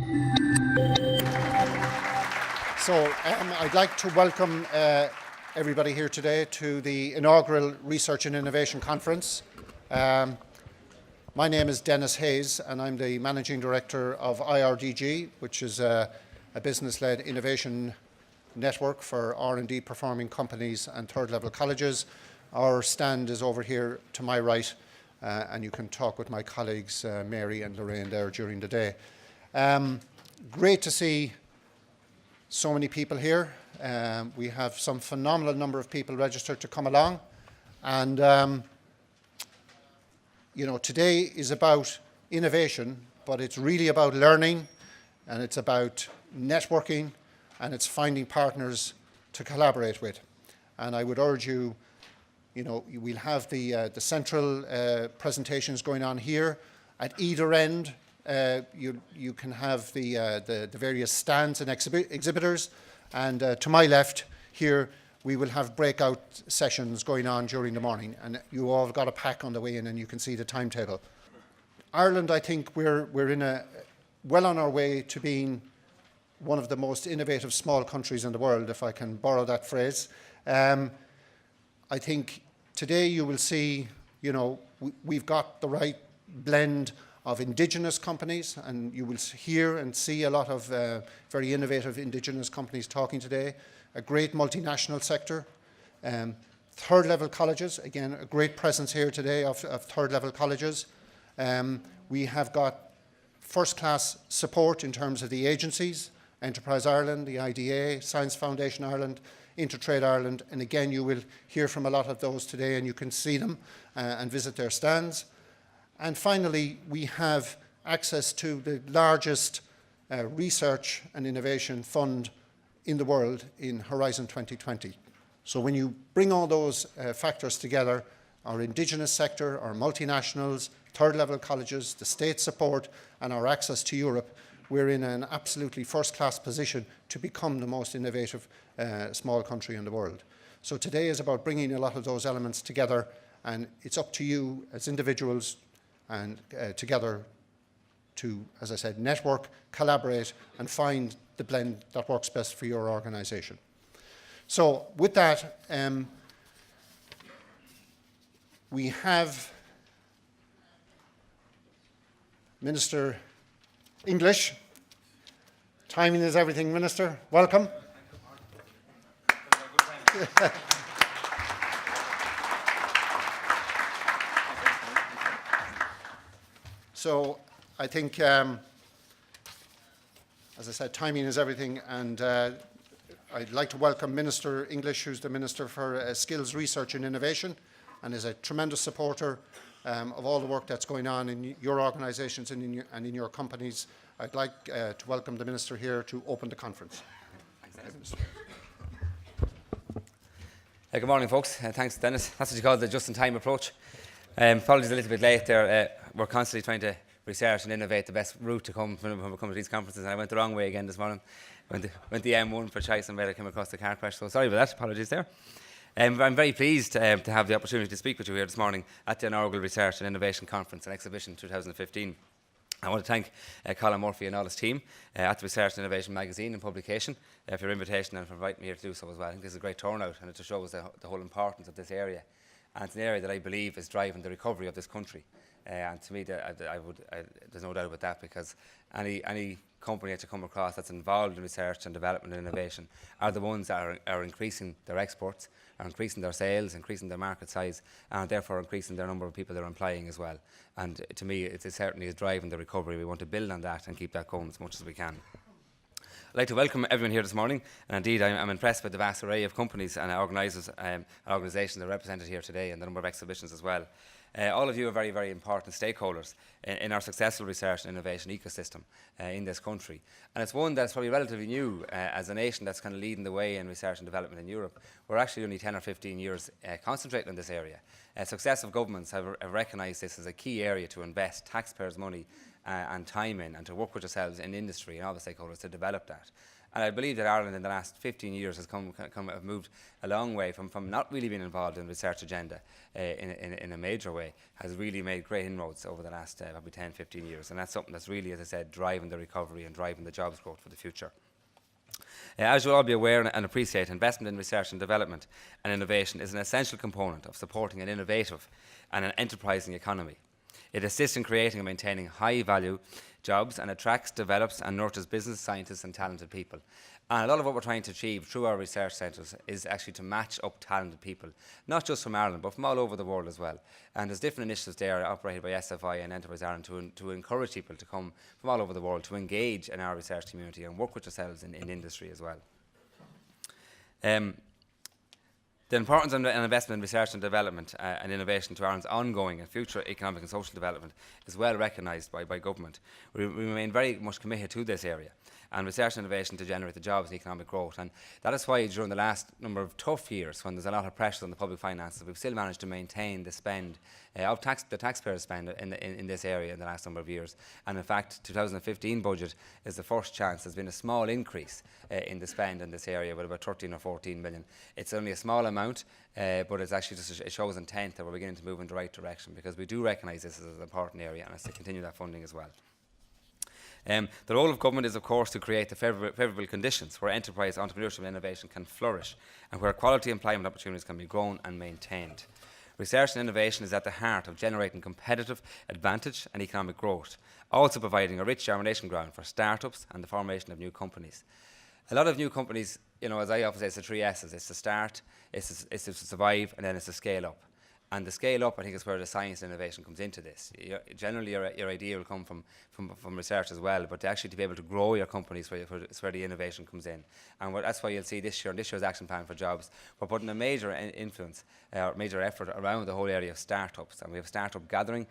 So I'd like to welcome everybody here today to the inaugural Research and Innovation Conference. My name is Dennis Hayes and I'm the Managing Director of IRDG, which is a business-led innovation network for R&D performing companies and third-level colleges. Our stand is over here to my right, and you can talk with my colleagues Mary and Lorraine there during the day. Great to see so many people here. We have some phenomenal number of people registered to come along, and today is about innovation, but it's really about learning, and it's about networking, and it's finding partners to collaborate with. And I would urge you, we'll have the central presentations going on here. At either end, you can have the various stands and exhibitors, and to my left here we will have breakout sessions going on during the morning, and you all got a pack on the way in and you can see the timetable. Ireland, I think we're well on our way to being one of the most innovative small countries in the world, if I can borrow that phrase. I think today you will see, we've got the right blend of indigenous companies, and you will hear and see a lot of very innovative indigenous companies talking today, a great multinational sector, third-level colleges, again, a great presence here today of third-level colleges. We have got first-class support in terms of the agencies, Enterprise Ireland, the IDA, Science Foundation Ireland, Intertrade Ireland, and again, you will hear from a lot of those today, and you can see them and visit their stands. And finally, we have access to the largest research and innovation fund in the world in Horizon 2020. So when you bring all those factors together, our indigenous sector, our multinationals, third-level colleges, the state support, and our access to Europe, we're in an absolutely first-class position to become the most innovative small country in the world. So today is about bringing a lot of those elements together, and it's up to you as individuals and together to, as I said, network, collaborate, and find the blend that works best for your organisation. So with that, we have Minister English. Timing is everything, Minister. Welcome. So I think, as I said, timing is everything, and I'd like to welcome Minister English, who's the Minister for Skills, Research and Innovation, and is a tremendous supporter of all the work that's going on in your organisations and in your companies. I'd like to welcome the Minister here to open the conference. Thanks, Good morning, folks. Thanks, Dennis. That's what you call the just-in-time approach. Apologies a little bit late there. We're constantly trying to research and innovate the best route to come when we come to these conferences, and I went the wrong way again this morning. Went the M1 for choice and I came across the car crash, so sorry about that. Apologies there. I'm very pleased to have the opportunity to speak with you here this morning at the inaugural Research and Innovation Conference and Exhibition 2015. I want to thank Colin Murphy and all his team at the Research and Innovation magazine and publication for your invitation and for inviting me here to do so as well. I think this is a great turnout, and it just shows the whole importance of this area. And it's an area that I believe is driving the recovery of this country. And to me, there's no doubt about that, because any company that you come across that's involved in research and development and innovation are the ones that are increasing their exports, are increasing their sales, increasing their market size, and therefore increasing their number of people they're employing as well. And to me, it certainly is driving the recovery. We want to build on that and keep that going as much as we can. I'd like to welcome everyone here this morning, and indeed I'm impressed with the vast array of companies and organisations that are represented here today, and the number of exhibitions as well. All of you are very, very important stakeholders in our successful research and innovation ecosystem in this country. And it's one that's probably relatively new as a nation that's kind of leading the way in research and development in Europe. We're actually only 10 or 15 years concentrating on this area. Successive governments have recognised this as a key area to invest taxpayers' money and time in, and to work with yourselves in industry and all the stakeholders to develop that. And I believe that Ireland in the last 15 years has have moved a long way from not really being involved in the research agenda in a major way, has really made great inroads over the last probably 10, 15 years. And that's something that's really, as I said, driving the recovery and driving the jobs growth for the future. As you'll all be aware and appreciate, investment in research and development and innovation is an essential component of supporting an innovative and an enterprising economy. It assists in creating and maintaining high-value jobs and attracts, develops and nurtures business, scientists and talented people. And a lot of what we're trying to achieve through our research centres is actually to match up talented people, not just from Ireland, but from all over the world as well. And there's different initiatives there operated by SFI and Enterprise Ireland to encourage people to come from all over the world to engage in our research community and work with yourselves in industry as well. The importance of an investment in research and development and innovation to Ireland's ongoing and future economic and social development is well recognised by government. We remain very much committed to this area and research and innovation to generate the jobs and economic growth. And that is why during the last number of tough years, when there's a lot of pressure on the public finances, we've still managed to maintain the spend of the taxpayers' spend in this area in the last number of years. And in fact, 2015 budget is the first chance. There's been a small increase in the spend in this area with about 13 or 14 million. It's only a small amount, but it's actually just it shows intent that we're beginning to move in the right direction, because we do recognise this as an important area and it's to continue that funding as well. The role of government is, of course, to create the favourable conditions where enterprise, entrepreneurship and innovation can flourish and where quality employment opportunities can be grown and maintained. Research and innovation is at the heart of generating competitive advantage and economic growth, also providing a rich germination ground for start-ups and the formation of new companies. A lot of new companies, you know, as I often say, it's the 3 S's. It's to start, it's to survive, and then it's to scale up. And the scale up, I think, is where the science and innovation comes into this. Generally, your idea will come from research as well, but actually to be able to grow your companies is where the innovation comes in. And that's why you'll see this year's action plan for jobs, we're putting a major influence, major effort around the whole area of startups. And we have a startup gathering,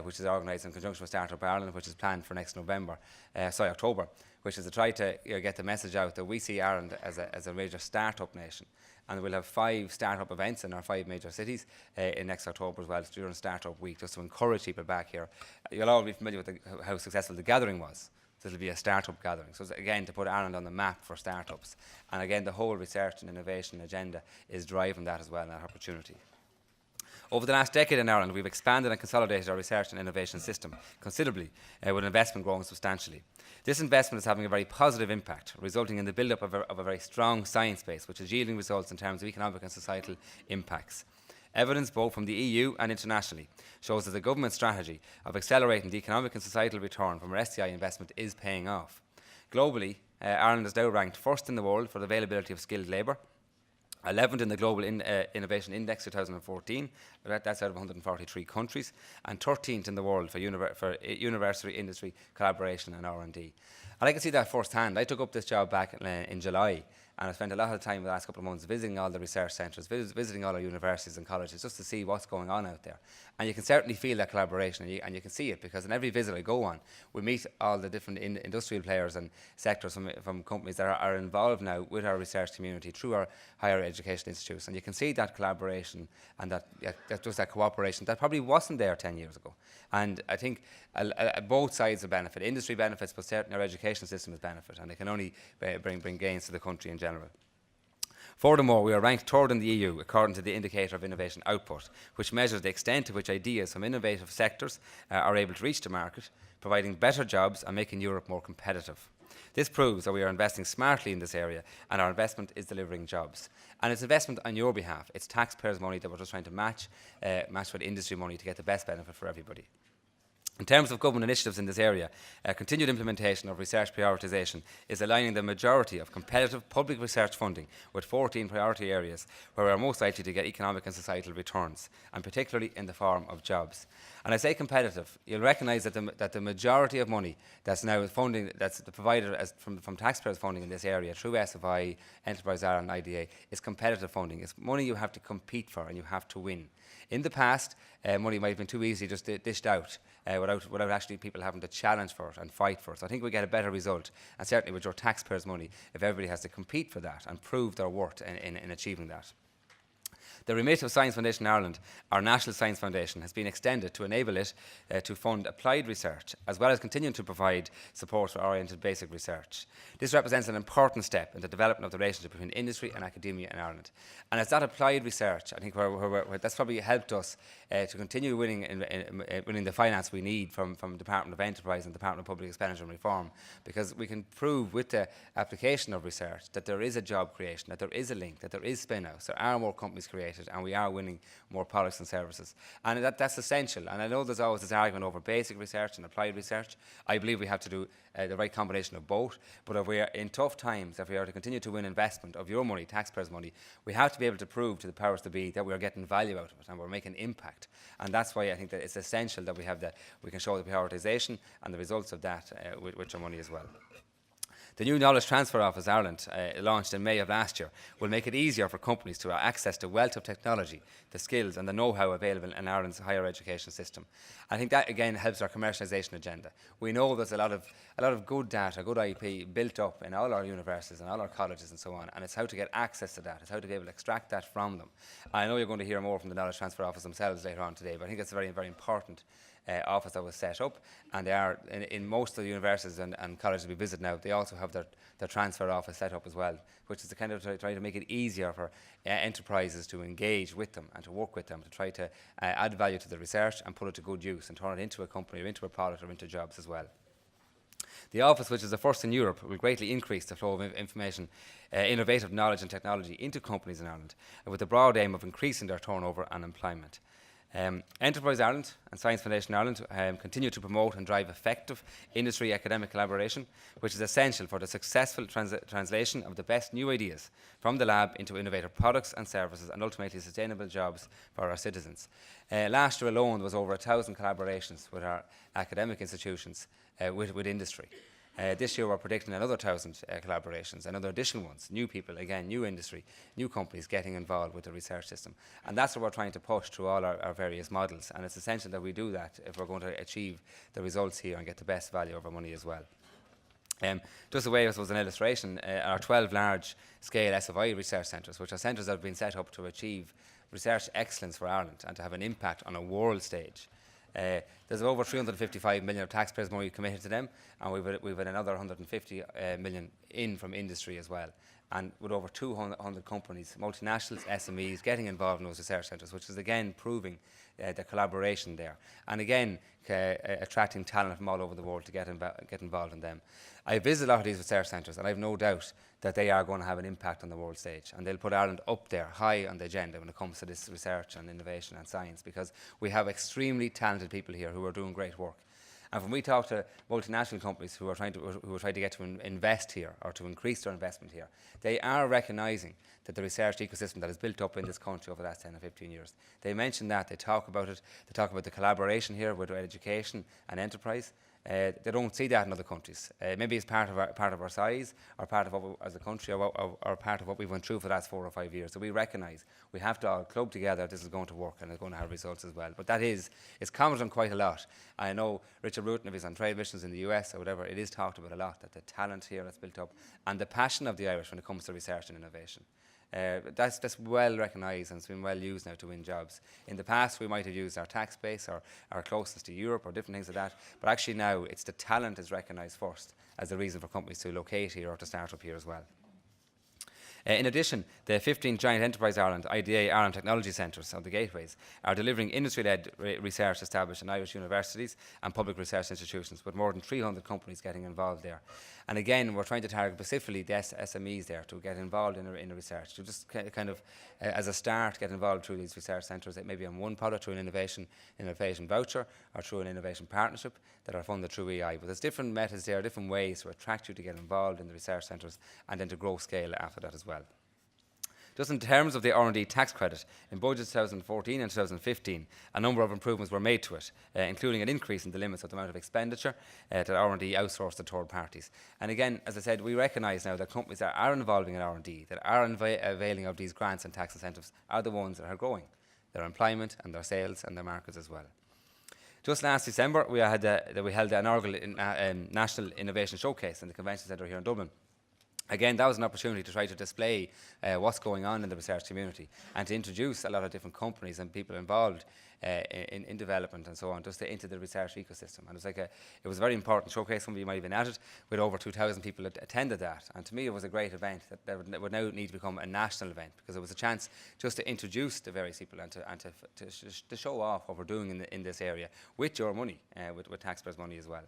which is organised in conjunction with Startup Ireland, which is planned for next October, which is to try to get the message out that we see Ireland as a major startup nation. And we'll have 5 startup events in our 5 major cities in next October as well, during Startup Week, just to encourage people back here. You'll all be familiar with how successful the gathering was. So it'll be a startup gathering. So again, to put Ireland on the map for startups. And again, the whole research and innovation agenda is driving that as well, and that opportunity. Over the last decade in Ireland, we've expanded and consolidated our research and innovation system considerably, with investment growing substantially. This investment is having a very positive impact, resulting in the build-up of a very strong science base, which is yielding results in terms of economic and societal impacts. Evidence both from the EU and internationally shows that the government strategy of accelerating the economic and societal return from our STI investment is paying off. Globally, Ireland is now ranked first in the world for the availability of skilled labour, 11th in the Global Innovation Index 2014, that's out of 143 countries, and 13th in the world for university industry collaboration and R&D. And I can see that firsthand. I took up this job back in July, and I spent a lot of time the last couple of months visiting all the research centres, visiting all our universities and colleges, just to see what's going on out there. And you can certainly feel that collaboration, and you can see it, because in every visit I go on, we meet all the different industrial players and sectors from companies that are involved now with our research community through our higher education institutes. And you can see that collaboration and that just that cooperation that probably wasn't there 10 years ago. And I think both sides will benefit. Industry benefits, but certainly our education system will benefit, and it can only bring gains to the country in general. Furthermore, we are ranked 3rd in the EU according to the Indicator of Innovation Output, which measures the extent to which ideas from innovative sectors are able to reach the market, providing better jobs and making Europe more competitive. This proves that we are investing smartly in this area, and our investment is delivering jobs. And it's investment on your behalf. It's taxpayers' money that we're just trying to match with industry money to get the best benefit for everybody. In terms of government initiatives in this area, continued implementation of research prioritisation is aligning the majority of competitive public research funding with 14 priority areas where we are most likely to get economic and societal returns, and particularly in the form of jobs. And I say competitive, you'll recognise that the majority of money that's now funding, that's provided from taxpayers' funding in this area through SFI, Enterprise Ireland, IDA, is competitive funding. It's money you have to compete for and you have to win. In the past, money might have been too easy just dished out without actually people having to challenge for it and fight for it. So I think we get a better result, and certainly with your taxpayers' money, if everybody has to compete for that and prove their worth in achieving that. The remit of Science Foundation Ireland, our national science foundation, has been extended to enable it to fund applied research, as well as continuing to provide support for oriented basic research. This represents an important step in the development of the relationship between industry and academia in Ireland. And it's that applied research, I think, where that's probably helped us to continue winning the finance we need from Department of Enterprise and Department of Public Expenditure and Reform, because we can prove with the application of research that there is a job creation, that there is a link, that there is spin-outs, there are more companies created, and we are winning more products and services. And that's essential. And I know there's always this argument over basic research and applied research. I believe we have to do the right combination of both. But if we are in tough times, if we are to continue to win investment of your money, taxpayers' money, we have to be able to prove to the powers to be that we are getting value out of it and we're making impact. And that's why I think that it's essential that we can show the prioritisation and the results of that with our money as well. The new Knowledge Transfer Office Ireland, launched in May of last year, will make it easier for companies to have access to wealth of technology, the skills and the know-how available in Ireland's higher education system. I think that again helps our commercialisation agenda. We know there's a lot of good data, good IP built up in all our universities and all our colleges and so on, and it's how to get access to that, it's how to be able to extract that from them. I know you're going to hear more from the Knowledge Transfer Office themselves later on today, but I think it's a very, very important office that was set up, and they are in most of the universities and colleges we visit now. They also have their transfer office set up as well, which is to kind of try to make it easier for enterprises to engage with them and to work with them, to try to add value to the research and put it to good use and turn it into a company or into a product or into jobs as well. The office, which is the first in Europe, will greatly increase the flow of information, innovative knowledge and technology into companies in Ireland, with the broad aim of increasing their turnover and employment. Enterprise Ireland and Science Foundation Ireland continue to promote and drive effective industry-academic collaboration, which is essential for the successful translation of the best new ideas from the lab into innovative products and services and ultimately sustainable jobs for our citizens. Last year alone there was over 1,000 collaborations with our academic institutions with industry. This year we're predicting another 1,000 collaborations, another additional ones, new people, again, new industry, new companies getting involved with the research system. And that's what we're trying to push through all our various models. And it's essential that we do that if we're going to achieve the results here and get the best value of our money as well. Just a way, as was an illustration, our 12 large-scale SFI research centres, which are centres that have been set up to achieve research excellence for Ireland and to have an impact on a world stage. There's over 355 million of taxpayers' money committed to them, and we've had another 150 million in from industry as well. And with over 200 companies, multinationals, SMEs, getting involved in those research centres, which is again proving the collaboration there. And again, attracting talent from all over the world to get involved in them. I visit a lot of these research centres, and I have no doubt that they are going to have an impact on the world stage, and they'll put Ireland up there, high on the agenda when it comes to this research and innovation and science, because we have extremely talented people here who are doing great work. And when we talk to multinational companies who are trying to get to invest here or to increase their investment here, they are recognising that the research ecosystem that is built up in this country over the last 10 or 15 years. They mention that, they talk about it, they talk about the collaboration here with education and enterprise. They don't see that in other countries. Maybe it's part of our size, or part of what we, as a country, or part of what we've went through for the last 4 or 5 years. So we recognise we have to all club together. This is going to work, and it's going to have results as well. But it's commented on quite a lot. I know Richard Rutan, if he's on trade missions in the US or whatever, it is talked about a lot, that the talent here that's built up and the passion of the Irish when it comes to research and innovation. That's well recognised, and it's been well used now to win jobs. In the past, we might have used our tax base or our closeness to Europe or different things like that, but actually now it's the talent is recognised first as the reason for companies to locate here or to start up here as well. In addition, the 15 Giant Enterprise Ireland, IDA Ireland Technology Centres, or the gateways, are delivering industry-led research established in Irish universities and public research institutions, with more than 300 companies getting involved there. And again, we're trying to target specifically the SMEs there to get involved in the research, to just kind of, as a start, get involved through these research centres, maybe on one product through an innovation voucher or through an innovation partnership that are funded through EI. But there's different methods there, different ways to attract you to get involved in the research centres and then to grow scale after that as well. Just in terms of the R&D tax credit, in budgets 2014 and 2015, a number of improvements were made to it, including an increase in the limits of the amount of expenditure that R&D outsourced to third parties. And again, as I said, we recognise now that companies that are involving in R&D, that are availing of these grants and tax incentives, are the ones that are growing their employment and their sales and their markets as well. Just last December, we held an inaugural National Innovation Showcase in the Convention Centre here in Dublin. Again, that was an opportunity to try to display what's going on in the research community and to introduce a lot of different companies and people involved in development and so on, just into the research ecosystem. And it was a very important showcase. Some of you might have been at it. With over 2,000 people attended that. And to me, it was a great event that would now need to become a national event, because it was a chance just to introduce the various people and to show off what we're doing in this area with your money, with taxpayers' money as well.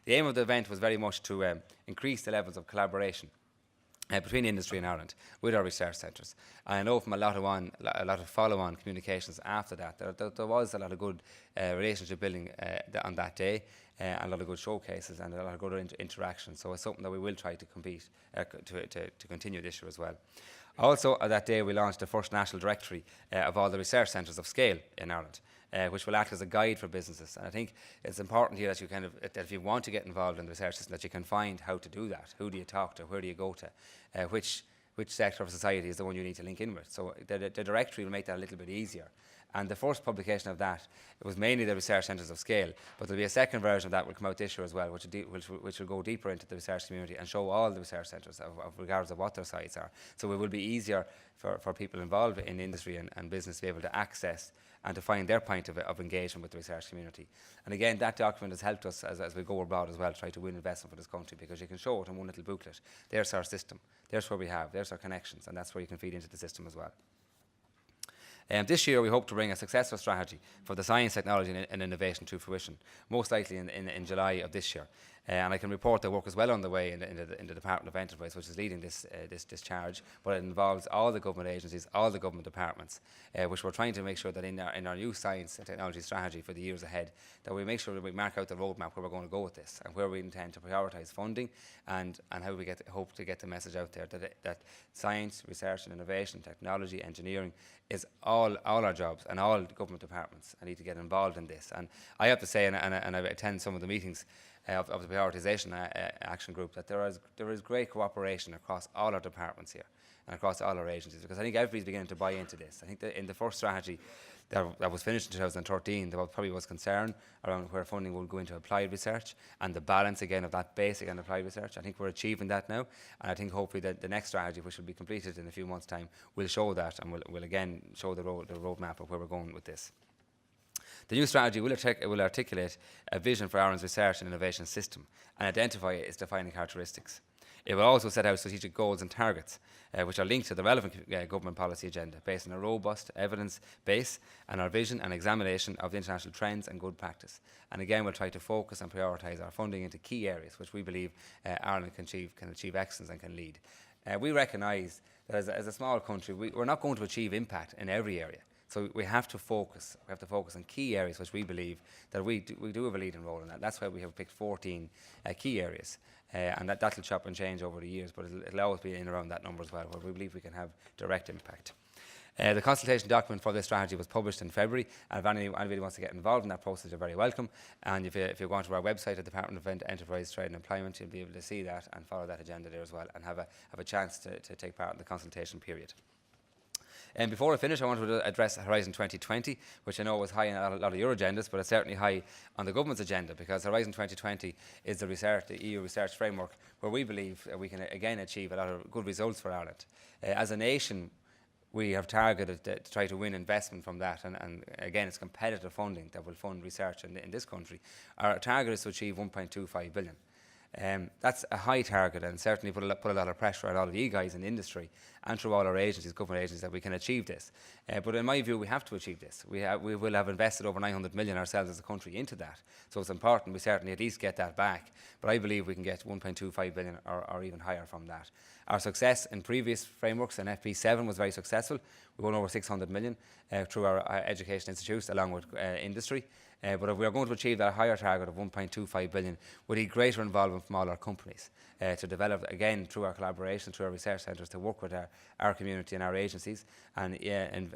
The aim of the event was very much to increase the levels of collaboration between industry and Ireland with our research centres. And I know from a lot of follow-on communications after that, there was a lot of good relationship building on that day, and a lot of good showcases and a lot of good interaction. So it's something that we will try to to continue this year as well. Also, that day we launched the first national directory of all the research centres of scale in Ireland, which will act as a guide for businesses. And I think it's important here that that if you want to get involved in the research system, that you can find how to do that. Who do you talk to? Where do you go to? Which sector of society is the one you need to link in with? So the directory will make that a little bit easier. And the first publication of that, it was mainly the research centres of scale, but there'll be a second version of that will come out this year as well, which will go deeper into the research community and show all the research centres regardless of what their sites are. So it will be easier for people involved in industry and business to be able to access and to find their point of engagement with the research community. And again, that document has helped us as we go abroad as well, try to win investment for this country, because you can show it in one little booklet. There's our system, there's where we have, there's our connections, and that's where you can feed into the system as well. This year we hope to bring a successful strategy for the science, technology and innovation to fruition, most likely in July of this year. And I can report that work is well on the way in the Department of Enterprise, which is leading this charge, but it involves all the government agencies, all the government departments, which we're trying to make sure that in our new science and technology strategy for the years ahead, that we make sure that we mark out the roadmap where we're going to go with this and where we intend to prioritise funding and how we hope to get the message out there that science, research and innovation, technology, engineering is all our jobs, and all government departments need to get involved in this. And I have to say, and I attend some of the meetings of the prioritisation action group, that there is great cooperation across all our departments here and across all our agencies, because I think everybody's beginning to buy into this. I think that in the first strategy that was finished in 2013, there probably was concern around where funding will go into applied research and the balance again of that basic and applied research. I think we're achieving that now, and I think hopefully that the next strategy, which will be completed in a few months' time, will show that and will again show the roadmap of where we're going with this. The new strategy will articulate a vision for Ireland's research and innovation system and identify its defining characteristics. It will also set out strategic goals and targets, which are linked to the relevant government policy agenda, based on a robust evidence base and our vision and examination of the international trends and good practice. And again, we'll try to focus and prioritise our funding into key areas which we believe Ireland can achieve excellence and can lead. We recognise that as a small country, we're not going to achieve impact in every area. So we have to focus. We have to focus on key areas which we believe that we do have a leading role in that. That's why we have picked 14 key areas. And that'll chop and change over the years, but it'll always be in around that number as well, where we believe we can have direct impact. The consultation document for this strategy was published in February, and if anybody wants to get involved in that process, you're very welcome. And if you go onto our website at the Department of Enterprise, Trade and Employment, you'll be able to see that and follow that agenda there as well, and have a chance to take part in the consultation period. And before I finish, I want to address Horizon 2020, which I know was high on a lot of your agendas, but it's certainly high on the government's agenda, because Horizon 2020 is the EU research framework where we believe we can again achieve a lot of good results for Ireland. As a nation, we have targeted to try to win investment from that, and again, it's competitive funding that will fund research in this country. Our target is to achieve 1.25 billion. That's a high target, and certainly put a lot of pressure on all of you guys in the industry and through all our agencies, government agencies, that we can achieve this. But in my view, we have to achieve this. We will have invested over 900 million ourselves as a country into that. So it's important we certainly at least get that back. But I believe we can get 1.25 billion or even higher from that. Our success in previous frameworks, and FP7 was very successful. We won over 600 million through our education institutes along with industry. But if we are going to achieve that higher target of 1.25 billion, we need greater involvement from all our companies to develop, again, through our collaboration, through our research centres, to work with our community and our agencies. And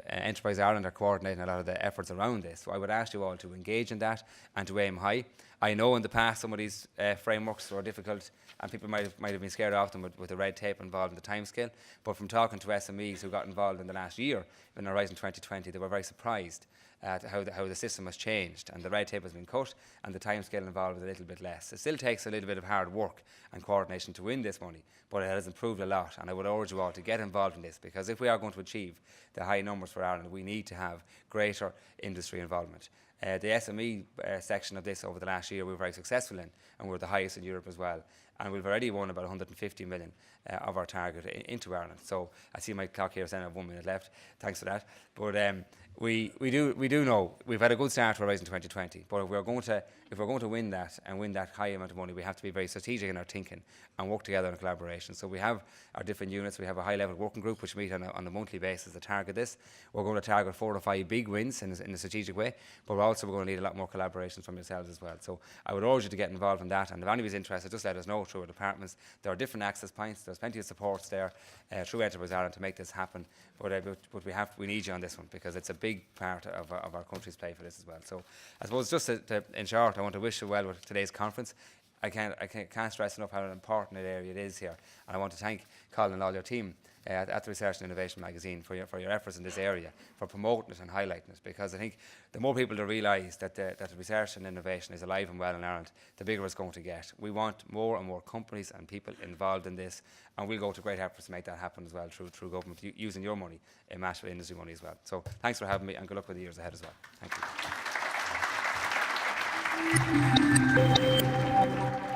Enterprise Ireland are coordinating a lot of the efforts around this. So I would ask you all to engage in that and to aim high. I know in the past some of these frameworks were difficult, and people might have been scared of them with the red tape involved in the timescale. But from talking to SMEs who got involved in the last year in Horizon 2020, they were very surprised at how the system has changed, and the red tape has been cut, and the timescale involved is a little bit less. It still takes a little bit of hard work and coordination to win this money, but it has improved a lot, and I would urge you all to get involved in this, because if we are going to achieve the high numbers for Ireland, we need to have greater industry involvement. The SME section of this over the last year we were very successful in, and we're the highest in Europe as well. And we've already won about 150 million of our target into Ireland. So I see my clock here saying I have 1 minute left. Thanks for that. But we do know we've had a good start to Horizon 2020. But if we're going to win that and win that high amount of money, we have to be very strategic in our thinking and work together in collaboration. So we have our different units. We have a high-level working group which meet on a monthly basis to target this. We're going to target 4 or 5 big wins in a strategic way. But we're going to need a lot more collaboration from yourselves as well. So I would urge you to get involved in that. And if anybody's interested, just let us know through our departments. There are different access points. There's plenty of supports there through Enterprise Ireland to make this happen. But we need you on this one, because it's a big part of our country's play for this as well. So I suppose just in short, I want to wish you well with today's conference. I can't stress enough how an important area it is here. And I want to thank Colin and all your team at the Research and Innovation magazine for your efforts in this area, for promoting it and highlighting it, because I think the more people that realise that research and innovation is alive and well in Ireland, the bigger it's going to get. We want more and more companies and people involved in this, and we'll go to great efforts to make that happen as well through government, using your money, massive industry money as well. So thanks for having me, and good luck with the years ahead as well. Thank you.